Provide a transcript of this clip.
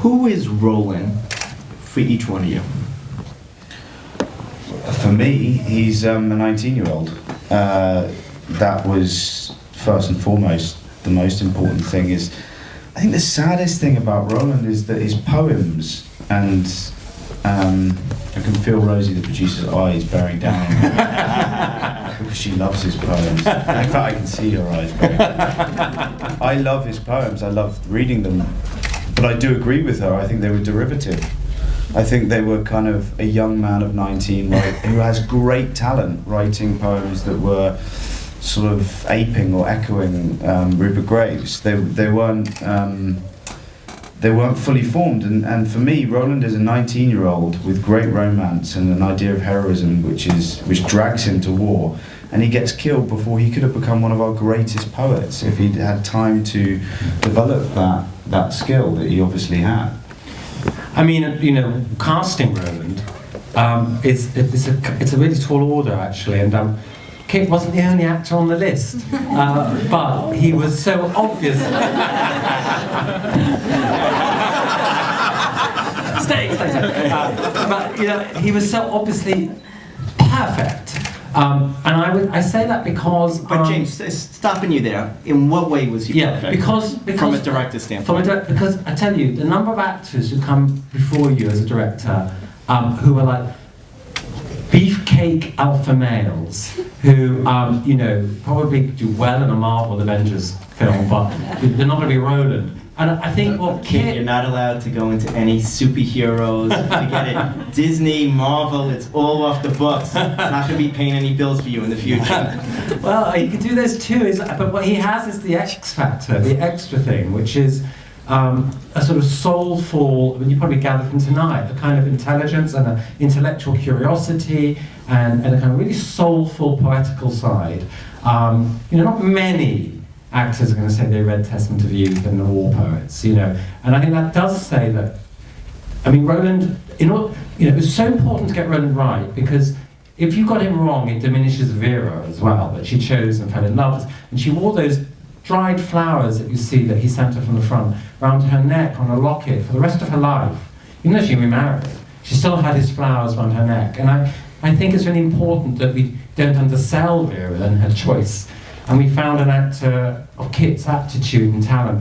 Who is Roland for each one of you? For me, he's a 19-year-old. That was first and foremost the most important thing. Is I think the saddest thing about Roland is that his poems, and I can feel Rosie, the producer's eyes bearing down because she loves his poems. In fact, I can see her eyes bearing down. I love his poems. I love reading them, but I do agree with her. I think they were derivative. I think they were kind of a young man of 19 who has great talent writing poems that were sort of aping or echoing Rupert Graves. They weren't fully formed, and for me, Roland is a 19-year-old with great romance and an idea of heroism which drags him to war, and he gets killed before he could have become one of our greatest poets if he'd had time to develop that skill that he obviously had. I mean, casting Roland it's a really tall order actually, and Kit wasn't the only actor on the list, but he was so obvious. Stay. But he was so obviously perfect, and I say that because. But James, stopping you there. In what way was he perfect? Because from a director's standpoint. Because I tell you, the number of actors who come before you as a director, who are like beefcake alpha males, who probably do well in a Marvel Avengers film, but they're not going to be Roland. And I think You're not allowed to go into any superheroes. Forget it. Disney, Marvel, it's all off the books. It's not going to be paying any bills for you in the future. Well, you can do those too. But what he has is the X factor, the extra thing, which is a sort of soulful, you probably gathered from tonight, a kind of intelligence and an intellectual curiosity and a kind of really soulful, poetical side. Not many actors are going to say they read Testament of Youth and the War Poets, and I think that does say that. I mean, Roland, it was so important to get Roland right, because if you got him wrong, it diminishes Vera as well, that she chose and fell in love with, and she wore those dried flowers that you see that he sent her from the front round her neck on a locket for the rest of her life. Even though she remarried, she still had his flowers around her neck, and I think it's really important that we don't undersell Vera and her choice. And we found an actor of Kit's aptitude and talent